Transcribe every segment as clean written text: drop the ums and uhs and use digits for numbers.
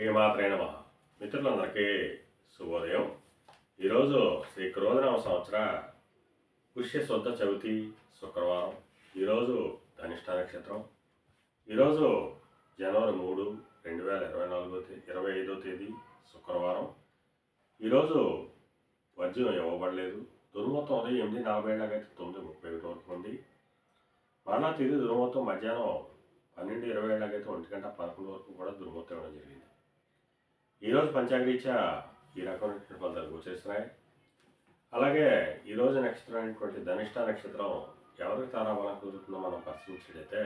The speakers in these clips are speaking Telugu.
శ్రీమాత్రే నమః. మిత్రులందరికీ శుభోదయం. ఈరోజు శ్రీ క్రోధనామ సంవత్సర పుష్య శుద్ధ చవితి శుక్రవారం. ఈరోజు ధనిష్ట నక్షత్రం. ఈరోజు జనవరి 3, 2025 తేదీ శుక్రవారం. ఈరోజు వర్జ్యం ఇవ్వబడలేదు. దుర్ముహూర్తం ఉదయం 8:47 అయితే 9:31 వరకు ఉంది. మరలా తిరిగి దుర్ముహూర్తం మధ్యాహ్నం 12:27 అయితే 1:11 వరకు కూడా దుర్ముహూర్తం ఇవ్వడం జరిగింది. ఈరోజు పంచాంగరీత్యా ఈ రకమైనటువంటి ఫలితాలు గోచరిస్తున్నాయి. అలాగే ఈరోజు నక్షత్రం అయినటువంటి ధనిష్ట నక్షత్రం ఎవరికి తారాబలం కుదురుతుందో మనం పరిశీలించినట్లయితే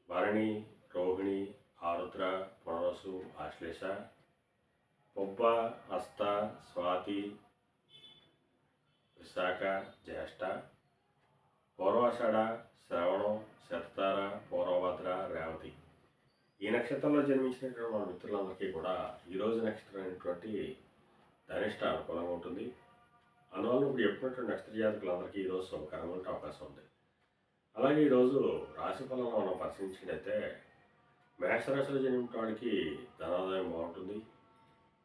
భరణి, రోహిణి, ఆరుద్ర, పునరసు, ఆశ్లేష, పొబ్బ, హస్త, స్వాతి, విశాఖ, జ్యేష్ఠ, పూర్వాషాఢ, శ్రవణం, శతతార, పూర్వభద్ర, రేవతి. ఈ నక్షత్రంలో జన్మించినటువంటి మన మిత్రులందరికీ కూడా ఈరోజు నక్షత్రం అయినటువంటి ధనిష్ట అనుకూలంగా ఉంటుంది. అందువల్ల ఇప్పుడు చెప్పినటువంటి నక్షత్ర జాతకులందరికీ ఈరోజు శుభకరంగా ఉండే అవకాశం ఉంది. అలాగే ఈరోజు రాశి ఫలంలో మనం పరిశీలించినట్లయితే మేషరాశిలో జన్మించిన వాడికి ధనాదాయం బాగుంటుంది.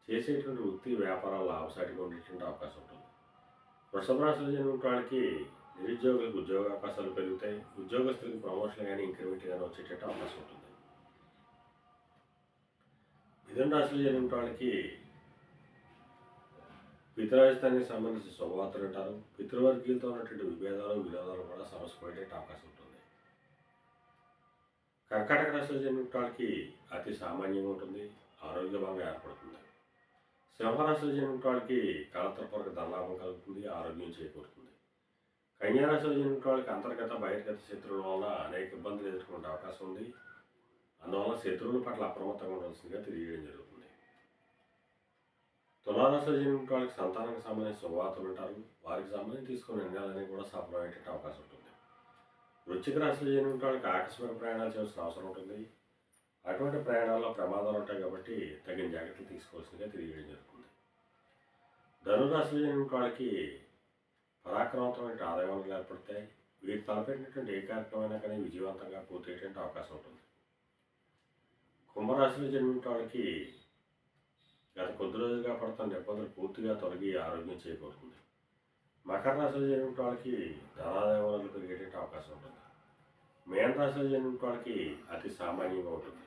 చేసేటువంటి వృత్తి వ్యాపారాలు లాభసాటిగా ఉండేటువంటి అవకాశం ఉంటుంది. వృషభ రాశిలో జన్మించిన వాడికి నిరుద్యోగులకు ఉద్యోగ అవకాశాలు పెరుగుతాయి. ఉద్యోగస్తులకు ప్రమోషన్ కానీ ఇంక్రిమెంట్ కానీ వచ్చేటట్టు అవకాశం ఉంటుంది. మిథున రాశిలో జరిగిన వాళ్ళకి పితరాజితానికి సంబంధించిన శుభవార్తలు అంటారు. పితృవర్గీయులతో ఉన్నటువంటి విభేదాలు విరోధాలు కూడా సమస్య పడే అవకాశం ఉంటుంది. కర్కాటక రాశిలో జరిగిన వాళ్ళకి అతి సామాన్యంగా ఉంటుంది. ఆరోగ్యభంగా ఏర్పడుతుంది. సింహరాశిలో జరిగిన వాళ్ళకి కళత్రపూర్వక ధనలాభం కలుగుతుంది. ఆరోగ్యం చేకూరుతుంది. కన్యారాశిలో జరిగిన వాళ్ళకి అంతర్గత బహిర్గత శత్రువుల వల్ల అనేక ఇబ్బందులు ఎదుర్కొనే అవకాశం ఉంది. అందువల్ల శత్రువుల పట్ల అప్రమత్తంగా ఉండాల్సిందిగా తెలియజేయడం జరుగుతుంది. తులారాశిలో జన్మించిన వాళ్ళకి సంతానానికి సంబంధించిన శుభవార్తలు ఉంటారు. వారికి సంబంధించి తీసుకునే నిర్ణయాలన్నీ కూడా సఫలమయ్యే అవకాశం ఉంటుంది. వృశ్చిక రాశిలో జన్మించిన వాళ్ళకి ఆకస్మిక ప్రయాణాలు చేయాల్సిన అవసరం ఉంటుంది. అటువంటి ప్రయాణాల్లో ప్రమాదాలు ఉంటాయి కాబట్టి తగిన జాగ్రత్తలు తీసుకోవాల్సిందిగా తెలియజేయడం జరుగుతుంది. ధనురాశిలో జన్మించిన వాళ్ళకి పరాక్రమవంతమైన ఆదాయ వనరులు ఏర్పడతాయి. వీటి తలపెట్టినటువంటి ఏ కార్యక్రమైనా కానీ విజయవంతంగా పూర్తయ్యేటువంటి అవకాశం ఉంటుంది. కుంభరాశిలో జన్మించిన వాళ్ళకి గత కొద్ది రోజులుగా పడుతున్న ఇబ్బందులు పూర్తిగా తొలగి ఆరోగ్యం చేకూరుతుంది. మకర రాశిలో జన్మించిన వాళ్ళకి ధనాదాయ వనరులు పెరిగేట అవకాశం ఉంటుంది. మేన రాశిలో జన్మించిన వాళ్ళకి అతి సామాన్యంగా ఉంటుంది.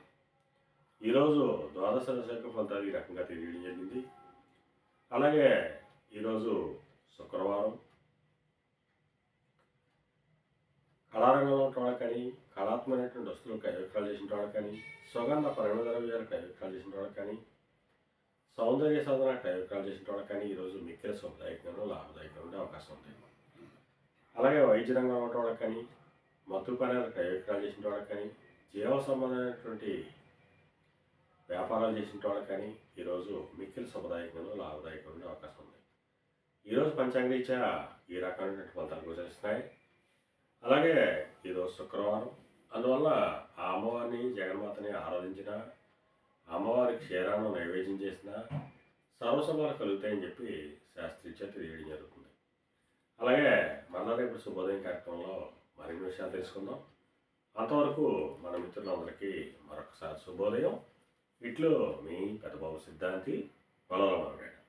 ఈరోజు ద్వాదశ రాశి ఫలితాలు ఈ రకంగా తెలియడం జరిగింది. అలాగే ఈరోజు శుక్రవారం కళారంగంలో ఉన్న కానీ కళాత్మకమైనటువంటి వస్తువులు కైవిక్రయాలు చేసిన వాళ్ళకి కానీ సుగంధ పరిమళ ద్రవ్యాలు కైవిక్రయాలు చేసిన వాళ్ళకి కానీ సౌందర్య సాధన కైవిక్రయాలు చేసిన వాళ్ళకి కానీ ఈరోజు మిక్కిలి శుభదాయకంగా లాభదాయకంగా ఉండే అవకాశం ఉంది. అలాగే వైద్య రంగంలో ఉన్న వాళ్ళకి కానీ మత్తు పనులు కైవిక్రయాలు చేసిన వాళ్ళకి కానీ జీవ సంబంధమైనటువంటి వ్యాపారాలు చేసిన వాళ్ళకి కానీ ఈరోజు మిక్కిలి శుభదాయకంగా లాభదాయకంగా ఉండే అవకాశం ఉంది. ఈరోజు పంచాంగరీత్యా ఈ రకమైనటువంటి ఫలితాలు గోచరిస్తున్నాయి. అలాగే ఈరోజు శుక్రవారం. అందువల్ల ఆ అమ్మవారిని జగన్మాతని ఆరాధించిన అమ్మవారికి క్షీరాన్ని నైవేద్యం చేసిన సర్వసభలు కలుగుతాయని చెప్పి శాస్త్రీత్యా తెలియడం జరుగుతుంది. అలాగే మళ్ళా రేపు శుభోదయం కార్యక్రమంలో మరిన్ని విషయాలు తెలుసుకుందాం. అంతవరకు మన మిత్రులందరికీ మరొకసారి శుభోదయం. ఇట్లు మీ పెద్దబాబు సిద్ధాంతి పొలంలో